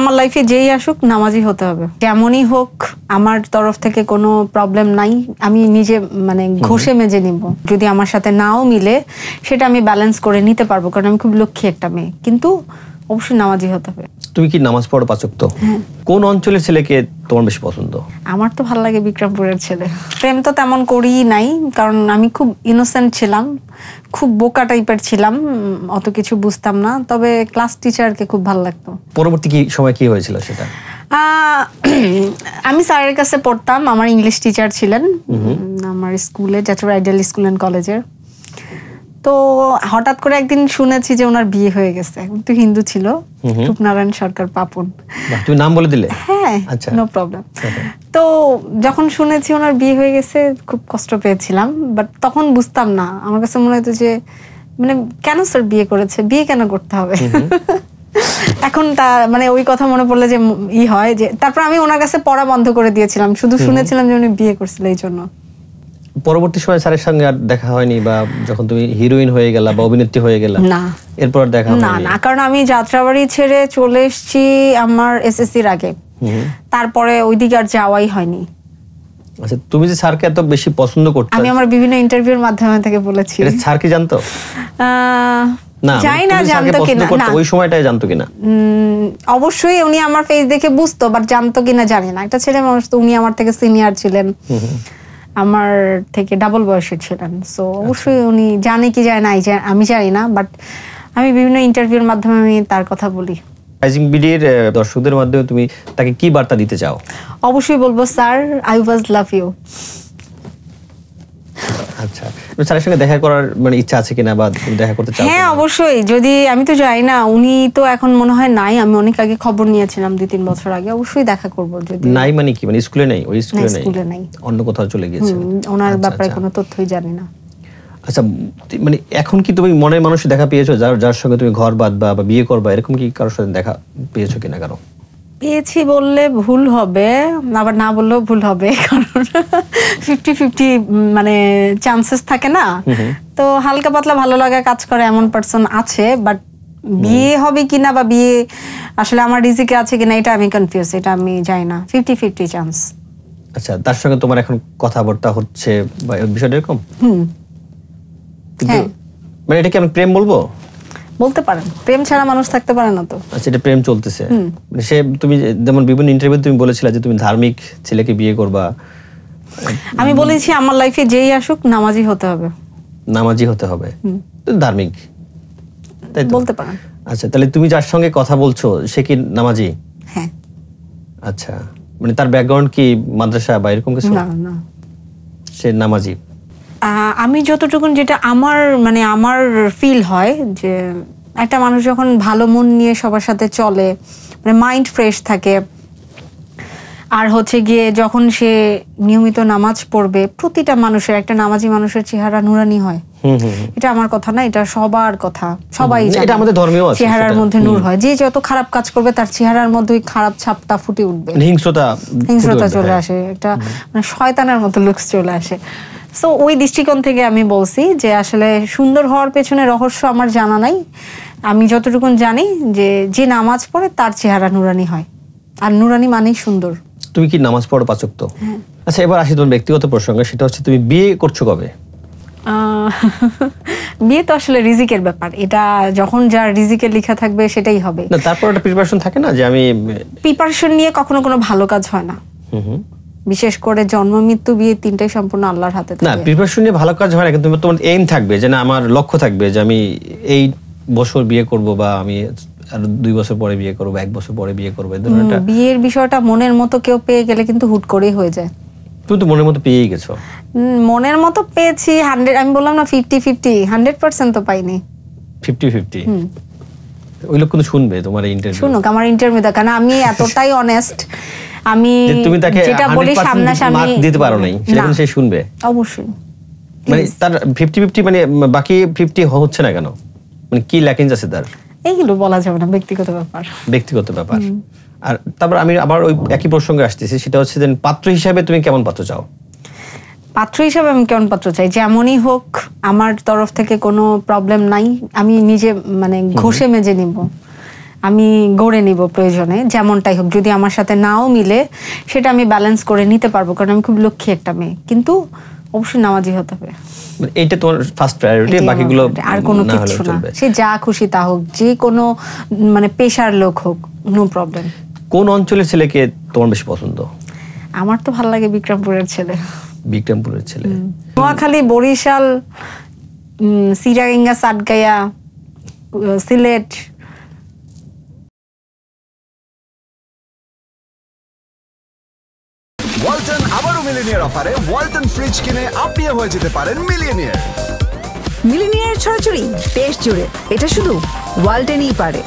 আমার লাইফে যেই আসুক নামাজি হতে হবে, যেমনই হোক আমার তরফ থেকে কোনো প্রবলেম নাই, আমি নিজে মানে ঘষে মেজে নিব। যদি আমার সাথে নাও মিলে সেটা আমি ব্যালেন্স করে নিতে পারবো, কারণ আমি খুব লক্ষ্মী একটা মেয়ে, কিন্তু অবশ্যই নামাজি হতে হবে। তুমি কি নামাজ পড়ো 5 ওয়াক্ত? কোন অঞ্চলের ছেলেকে তোমার বেশি পছন্দ? আমার তো ভালো লাগে বিক্রমপুরের ছেলে। প্রেম তো তেমন করি নাই, কারণ আমি খুব ইনোসেন্ট ছিলাম, খুব বোকা টাইপের ছিলাম, অত কিছু বুঝতাম না। তবে ক্লাস টিচারকে খুব ভালো লাগতো। পরবর্তী কি সময় কি হয়েছিল সেটা? আমি স্যারের কাছে পড়তাম, আমার ইংলিশ টিচার ছিলেন আমার স্কুলে, যাত্রাবাড়ি আইডিয়াল স্কুল অ্যান্ড কলেজের। তো হঠাৎ করে একদিন শুনেছি যে ওনার বিয়ে হয়ে গেছে। তো হিন্দু ছিল, রূপনারায়ণ সরকার পাপন। তুমি নাম বলে দিলে? হ্যাঁ, নো প্রবলেম। তো যখন শুনেছি ওনার বিয়ে হয়ে গেছে খুব কষ্ট পেয়েছিলাম, বাট তখন বুঝতাম না। আমার কাছে মনে হতো যে মানে কেন স্যার বিয়ে করেছে, বিয়ে কেন করতে হবে। এখন তা মানে ওই কথা মনে পড়লে যে হয় যে, তারপর আমি ওনার কাছে পড়া বন্ধ করে দিয়েছিলাম, শুধু শুনেছিলাম যে উনি বিয়ে করছিল এই জন্য। পরবর্তী সময় স্যারের সঙ্গে আর দেখা হয়নি, বা যখন তুমি হিরোইন হয়ে গেলা বা অভিনেত্রী হয়ে গেলা না এরপর দেখা হয়নি? না, কারণ আমি যাত্রাবাড়ি ছেড়ে চলে এসেছি আমার এসএসসির আগে, তারপরে ওইদিকে আর যাওয়াই হয়নি। আচ্ছা, তুমি যে স্যারকে এত বেশি পছন্দ করতে, আমি আমার বিভিন্ন ইন্টারভিউর মাধ্যমে থেকে বলেছি। এটা স্যার কি জানতো? না, জানি না জানতো কিনা, না ওই সময়টাই জানতো কিনা। অবশ্যই উনি আমার ফেস দেখে বুঝতো, বাট জানতো কিনা জানি না। একটা ছেলে মানুষ তো, উনি আমার থেকে সিনিয়র ছিলেন, আমার থেকে ডাবল বয়সের ছিলেন। সো অবশ্যই উনি জানে কি যায় না আমি জানি না, বাট আমি বিভিন্ন ইন্টারভিউর মাধ্যমে আমি তার কথা বলি। রাইজিং বিডির দর্শকদের মাধ্যমে তুমি তাকে কি বার্তা দিতে চাও? অবশ্যই বলবো, sir I was love you. আচ্ছা, স্যারের সঙ্গে দেখা করার মানে ইচ্ছা আছে কিনা, বা দেখা করতে চাও? হ্যাঁ অবশ্যই, যদি আমি তো যাই না, উনি তো এখন মনে হয় নাই, আমি অনেক আগে খবর নিয়েছিলাম 2-3 বছর আগে। অবশ্যই দেখা করব। যদি নাই মানে কি, মানে স্কুলে নেই? ওই স্কুলে নাই, অন্য কোথাও চলে গিয়েছে। ওনার ব্যাপারে কোনো তথ্যই জানি না। আচ্ছা, মানে এখন কি তুমি মনের মানুষের দেখা পেয়েছো, যার সঙ্গে তুমি ঘর বাঁধবা বা বিয়ে করবা, এরকম কি কারোর সাথে দেখা পেয়েছো কিনা? কারো পেয়েছি বললে ভুল হবে, আবার না বললেও ভুল হবে, কারণ 50-50 মানে চান্সেস থাকে না। তো হালকা পাতলা ভালো লাগা কাজ করে এমন পার্সন আছে, বাট বিয়ে হবে কিনা বা বিয়ে আসলে আমার রিজিকে আছে কিনা এটা আমি কনফিউজ, এটা আমি জানি না। 50-50 চান্স। আচ্ছা, তার সঙ্গে তোমার এখন কথাবার্তা হচ্ছে বা বিষয়টা এরকম? হ্যাঁ, মানে এটা কি আমি প্রেম বলবো? বলতে পারেন, প্রেম ছাড়া মানুষ থাকতে পারে না তো। আচ্ছা, এটা প্রেম চলতেছে। সে তুমি যেমন বিভিন্ন ইন্টারভিউ তুমি বলেছিলে যে তুমি ধার্মিক ছেলেকে বিয়ে করবা। আমি বলেছি আমার লাইফে যেই আসুক নামাজি হতে হবে। নামাজি হতে হবে, ধার্মিক, তাই তো বলতে পারেন। আচ্ছা, তাহলে তুমি যার সঙ্গে কথা বলছো সে কি নামাজি? হ্যাঁ। আচ্ছা, মানে তার ব্যাকগ্রাউন্ড কি মাদ্রাসা বা এরকম কিছু? না না, সে নামাজি। আমি যতটুকুন যেটা আমার মানে আমার ফিল হয় যে একটা মানুষ যখন ভালো মন নিয়ে সবার সাথে চলে, মানে মাইন্ড ফ্রেশ থাকে, আর হচ্ছে গিয়ে যখন সে নিয়মিত নামাজ পড়বে, প্রতিটা মানুষের, একটা নামাজি মানুষের চেহারা নুরানি হয়। এটা আমার কথা না, এটা সবার কথা, সবাই জানে। এটা আমাদের ধর্মীয় আছে, চেহারার মধ্যে নূর হয়। যে যত খারাপ কাজ করবে তার চেহারার মধ্যে ওই খারাপ ছাপটা ফুটে উঠবে, হিংস্রতা চলে আসে, একটা মানে শয়তানের মতো লুকস চলে আসে। সো ওই দৃষ্টিকোণ থেকে আমি বলছি যে আসলে সুন্দর হওয়ার পেছনে রহস্য আমার জানা নাই। আমি যতটুকু জানি যে নামাজ পড়ে তার চেহারা নুরানি হয়, আর নুরানি মানেই সুন্দর। তুমি কি নামাজ পড়ো 5 ওয়াক্ত? আচ্ছা, এবার আসি তোমার ব্যক্তিগত প্রসঙ্গে, সেটা হচ্ছে তুমি বিয়ে করছো কবে? বিয়ে তো আসলে রিজিকের ব্যাপার, এটা যখন যার রিজিকে লেখা থাকবে সেটাই হবে। না, তারপর একটা প্রিপারেশন থাকে না, যে আমি প্রিপারেশন নিয়ে কখনো কোনো ভালো কাজ হয় না। বিশেষ করে জন্ম মৃত্যু বিয়ে তিনটাই সম্পূর্ণ আল্লাহর হাতে থাকে। না, প্রিপারেশন নিয়ে ভালো কাজ হয় না, কিন্তু তোমার এইম থাকবে যে না, আমার লক্ষ্য থাকবে যে আমি এই বছর বিয়ে করব, বা আমি আর 2 বছর পরে বিয়ে করব, 1 বছর পরে বিয়ে করব। বিয়ের বিষয়টা মনের মতো কেউ পেয়ে গেলে কিন্তু হুট করেই হয়ে যায়। তুমি তো মনের মতো পেয়েই গেছো। মনের মতো পেয়েছি 100, আমি বললাম না 50-50, 100% তো পাইনি। 50-50 ওই লোক কিন্তু শুনবে তোমার এই ইন্টারভিউ। শুনুক আমার ইন্টারভিউ, কারণ আমি এতটাই অনেস্ট, আমি তুমি তাকে যেটা বলি সামনাসামনি দিতে পারো নাই, সেটা কিন্তু সে শুনবে অবশ্যই। মানে তার 50-50 মানে বাকি 50 হচ্ছে না কেন, মানে কি ল্যাকিংস আছে তার? এইগুলো বলা যাবে না, ব্যক্তিগত ব্যাপার। ব্যক্তিগত ব্যাপার। আর তারপর আমি আবার ওই একই প্রসঙ্গে আসতেছি, সেটা হচ্ছে যে পাত্র হিসাবে তুমি কেমন পাত্র চাও? পাত্র হিসাবে আমি কেমন পাত্র চাই, যেমনই হোক আমার তরফ থেকে কোনো প্রবলেম নাই, আমি নিজে মানে ঘষে মেজে নিব। আমি গড়ে নিব প্রয়োজনে, যেমনটাই হোক। যদি আমার সাথে নাও মিলে সেটা আমি ব্যালেন্স করে নিতে পারবো, কারণ আমি খুব লক্ষ্মী একটা মেয়ে, কিন্তু অবশ্যই নামাজি হতে হবে। এইটা তোমার ফার্স্ট প্রায়োরিটি, বাকিগুলো আর কোনো কিছু না। সে যা খুশি তা হোক, যে কোনো মানে পেশার লোক হোক, নো প্রবলেম। কোন অঞ্চলের ছেলেকে তোমার বেশি পছন্দ? আমার তো ভালো লাগে বিক্রমপুরের ছেলে। বিক্রমপুরের ছেলে, নোয়াখালী, বরিশাল, সিরাঙ্গা, সাতগাঁয়া, সিলেট। ওয়ালটন আবারও মিলিনিয়ার অফারে ওয়ালটন ফ্রিজ কিনে আপনিও হয়ে যেতে পারেন মিলিয়নিয়ার। মিলিনিয়ার ছড়াছড়ি দেশ জুড়ে, এটা শুধু ওয়ালটেনই পারে।